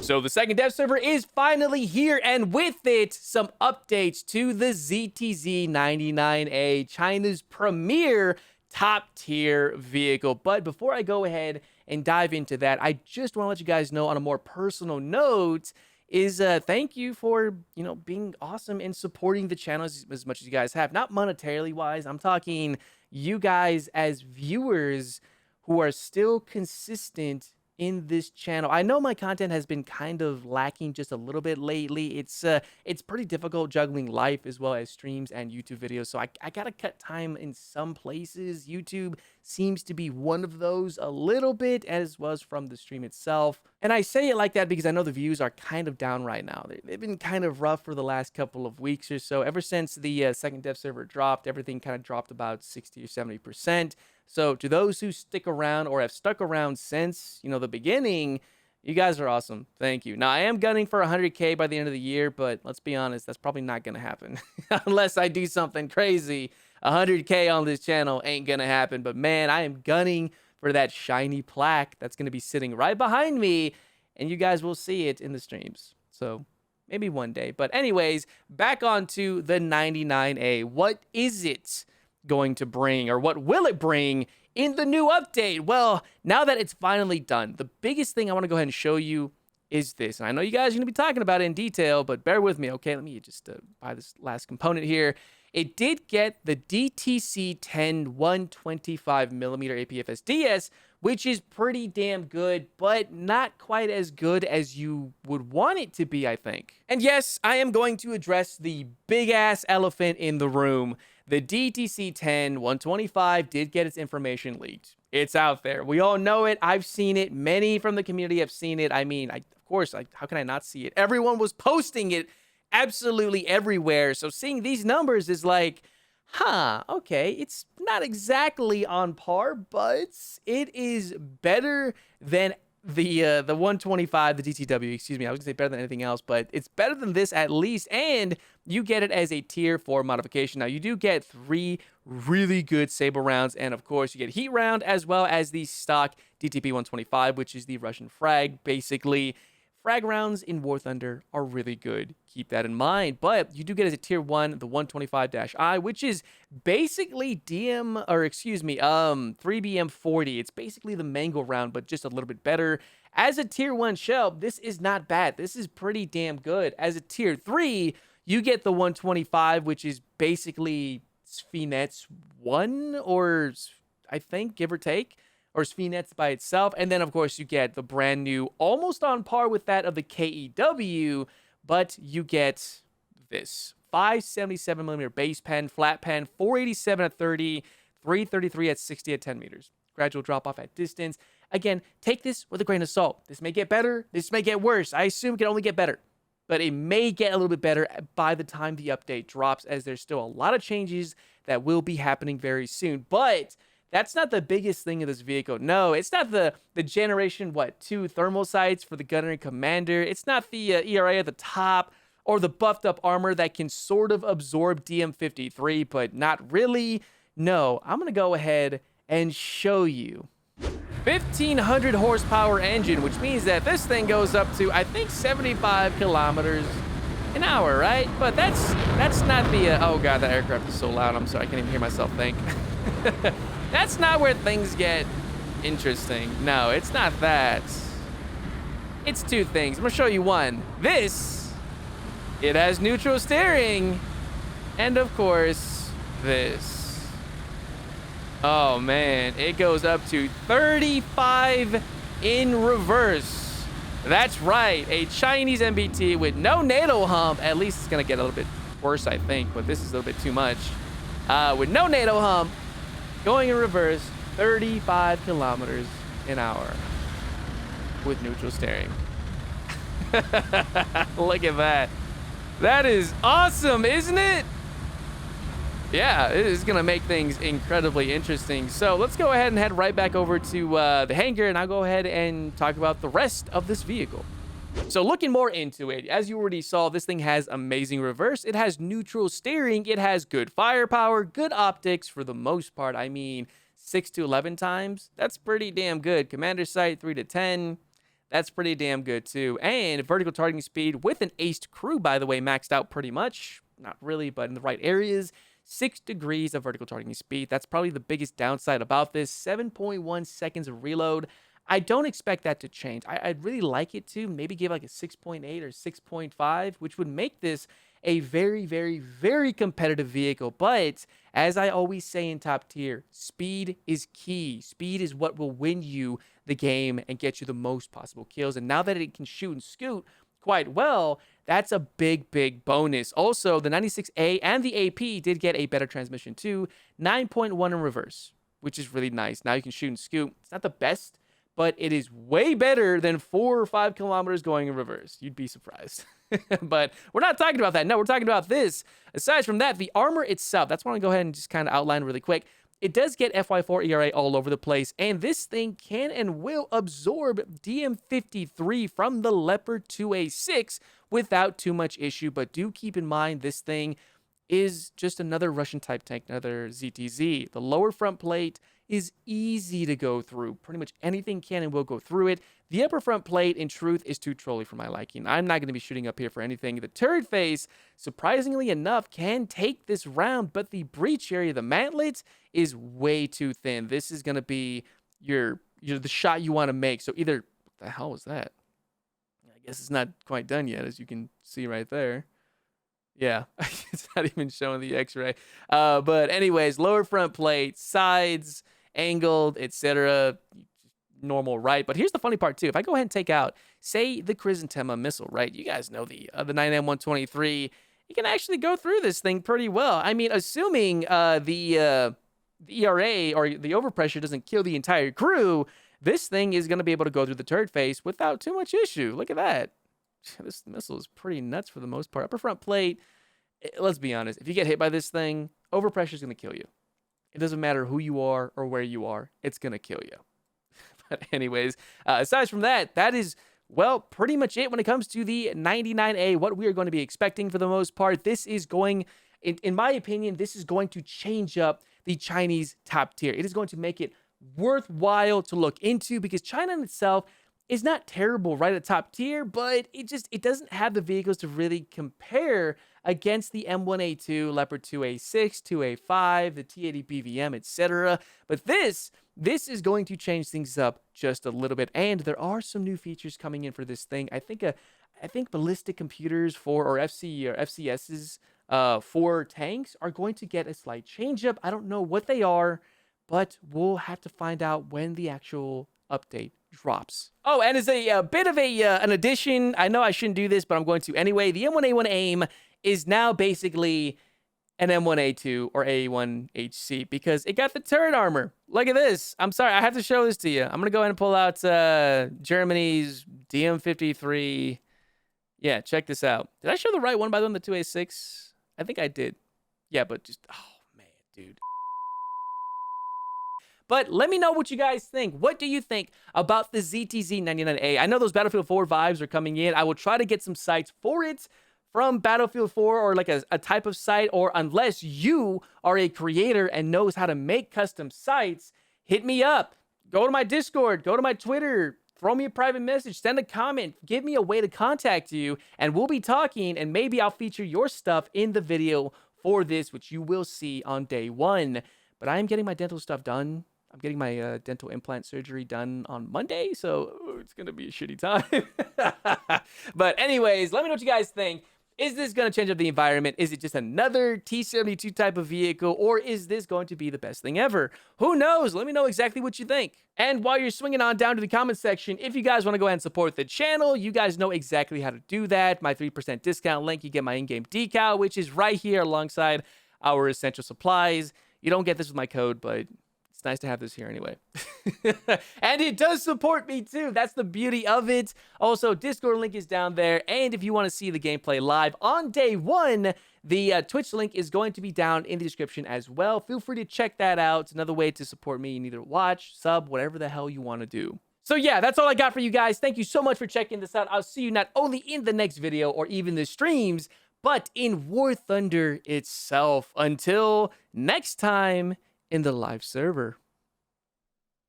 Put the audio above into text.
So the second dev server is finally here, and with it, some updates to the ZTZ99A, China's premier top-tier vehicle. But before I go ahead and dive into that, I just want to let you guys know on a more personal note is thank you for, being awesome and supporting the channel as much as you guys have. Not monetarily wise, I'm talking you guys as viewers who are still consistent in this channel. I know my content has been kind of lacking just a little bit lately. It's pretty difficult juggling life as well as streams and YouTube videos, so I gotta cut time in some places. YouTube seems to be one of those a little bit, as well as from the stream itself. And I say it like that because I know the views are kind of down right now. They've been kind of rough for the last couple of weeks or so. Ever since the second dev server dropped, everything kind of dropped about 60 or 70%. So to those who stick around or have stuck around since, the beginning, you guys are awesome. Thank you. Now, I am gunning for 100K by the end of the year, but let's be honest, that's probably not going to happen. Unless I do something crazy. 100K on this channel ain't going to happen. But man, I am gunning for that shiny plaque that's going to be sitting right behind me, and you guys will see it in the streams. So maybe one day. But anyways, back onto the 99A. What is it going to bring, or what will it bring in the new update? Well, now that it's finally done, the biggest thing I want to go ahead and show you is this. And I know you guys are going to be talking about it in detail, but bear with me, okay? Let me just buy this last component here. It did get the DTC10 125mm APFSDS, which is pretty damn good, but not quite as good as you would want it to be, I think. And yes, I am going to address the big-ass elephant in the room. The DTC10 125 did get its information leaked. It's out there. We all know it. I've seen it. Many from the community have seen it. I mean, of course, how can I not see it? Everyone was posting it absolutely everywhere. So seeing these numbers is like, okay, it's not exactly on par, but it is better than the 125, the DTW, excuse me. I was gonna say better than anything else, but it's better than this at least, and you get it as a tier 4 modification. Now, you do get 3 really good Saber rounds, and of course, you get heat round as well as the stock DTP 125, which is the Russian frag. Basically, frag rounds in War Thunder are really good. Keep that in mind. But you do get as a tier 1 the 125-I, which is basically 3BM40. It's basically the Mango round, but just a little bbit better. As a tier 1 shell, this is not bad. This is pretty damn good. As a tier 3, you get the 125, which is basically Svinet's 1, or I think, give or take, or Svinet's by itself. And then, of course, you get the brand new, almost on par with that of the KEW, but you get this 577mm base pen, flat pen, 487 at 30, 333 at 60 at 10 meters. Gradual drop off at distance. Again, take this with a grain of salt. This may get better. This may get worse. I assume it can only get better, but it may get a little bit better by the time the update drops, as there's still a lot of changes that will be happening very soon. But that's not the biggest thing of this vehicle. No, it's not the generation, 2 thermal sights for the gunner and commander. It's not the ERA at the top, or the buffed up armor that can sort of absorb DM53, but not really. No, I'm going to go ahead and show you. 1,500 horsepower engine, which means that this thing goes up to, I think, 75 kilometers an hour, right? But that's not the, oh God, that aircraft is so loud. I'm sorry, I can't even hear myself think. That's not where things get interesting. No, it's not that. It's 2 things. I'm gonna show you one. It has neutral steering. And of course, this. Oh man, it goes up to 35 in reverse. That's right, a Chinese MBT with no NATO hump. At least it's gonna get a little bit worse, I think, but this is a little bit too much. With no NATO hump, going in reverse, 35 kilometers an hour with neutral steering. Look at that. That is awesome, isn't it? Yeah, it is going to make things incredibly interesting. So let's go ahead and head right back over to the hangar, and I'll go ahead and talk about the rest of this vehicle. So looking more into it, as you already saw, this thing has amazing reverse. It has neutral steering. It has good firepower, good optics for the most part. I mean, 6 to 11 times. That's pretty damn good. Commander sight, 3 to 10. That's pretty damn good too. And vertical targeting speed with an aced crew, by the way, maxed out pretty much. Not really, but in the right areas. 6 degrees of vertical targeting speed. That's probably the biggest downside about this. 7.1 seconds of reload. I don't expect that to change. I'd really like it to maybe give like a 6.8 or 6.5, which would make this a very, very, very competitive vehicle. But as I always say in top tier, speed is key. Speed is what will win you the game and get you the most possible kills. And now that it can shoot and scoot quite well, that's a big, big bonus. Also, the 96A and the AP did get a better transmission too. 9.1 in reverse, which is really nice. Now you can shoot and scoot. It's not the best, but it is way better than 4 or 5 kilometers going in reverse. You'd be surprised. But we're not talking about that. No, we're talking about this. Aside from that, the armor itself, that's what I'm going to go ahead and just kind of outline really quick. It does get FY4 ERA all over the place, and this thing can and will absorb DM53 from the Leopard 2A6 without too much issue. But do keep in mind, this thing is just another Russian type tank, another ZTZ. The lower front plate is easy to go through. Pretty much anything can and will go through it. The upper front plate, in truth, is too trolly for my liking. I'm not going to be shooting up here for anything. The turret face, surprisingly enough, can take this round, but the breach area, the mantlet, is way too thin. This is going to be the shot you want to make. So either, what the hell was that? I guess it's not quite done yet, as you can see right there. Yeah, it's not even showing the x-ray. But anyways, lower front plate, sides, angled, etc. Normal, right? But here's the funny part too. If I go ahead and take out, say, the Chrysanthemum missile, right? You guys know the 9M123. You can actually go through this thing pretty well. I mean, assuming the ERA or the overpressure doesn't kill the entire crew, this thing is going to be able to go through the turret face without too much issue. Look at that. This missile is pretty nuts for the most part. Upper front plate, let's be honest. If you get hit by this thing, overpressure is going to kill you. It doesn't matter who you are or where you are. It's going to kill you. But anyways, aside from that, that is, well, pretty much it when it comes to the 99A, what we are going to be expecting for the most part. This is going, in my opinion, this is going to change up the Chinese top tier. It is going to make it worthwhile to look into because China in itself is not terrible right at top tier, but it doesn't have the vehicles to really compare against the M1A2, Leopard 2A6, 2A5, the T80 BVM, etc. But this is going to change things up just a little bit, and there are some new features coming in for this thing. I think ballistic computers or FCSs for tanks are going to get a slight change up. I don't know what they are, but we'll have to find out when the actual update drops. Oh, and as a bit of an addition, I know I shouldn't do this, but I'm going to anyway. The M1A1 AIM is now basically an M1A2 or A1HC because it got the turret armor. Look at this. I'm sorry, I have to show this to you. I'm going to go ahead and pull out Germany's DM53. Yeah, check this out. Did I show the right one, by the way, the 2A6? I think I did. Yeah, but just, oh, man, dude. But let me know what you guys think. What do you think about the ZTZ99A? I know those Battlefield 4 vibes are coming in. I will try to get some sites for it from Battlefield 4 or like a type of site, or unless you are a creator and knows how to make custom sites, hit me up. Go to my Discord, go to my Twitter, throw me a private message, send a comment, give me a way to contact you, and we'll be talking, and maybe I'll feature your stuff in the video for this, which you will see on day 1. But I am getting my dental stuff done. I'm getting my dental implant surgery done on Monday, so it's going to be a shitty time. But anyways, let me know what you guys think. Is this going to change up the environment? Is it just another T-72 type of vehicle, or is this going to be the best thing ever? Who knows? Let me know exactly what you think. And while you're swinging on down to the comment section, if you guys want to go ahead and support the channel, you guys know exactly how to do that. My 3% discount link, you get my in-game decal, which is right here alongside our essential supplies. You don't get this with my code, but it's nice to have this here anyway. And it does support me too. That's the beauty of it. Also, Discord link is down there. And if you want to see the gameplay live on day 1, the Twitch link is going to be down in the description as well. Feel free to check that out. It's another way to support me and either watch, sub, whatever the hell you want to do. So yeah, that's all I got for you guys. Thank you so much for checking this out. I'll see you not only in the next video or even the streams, but in War Thunder itself. Until next time in the live server.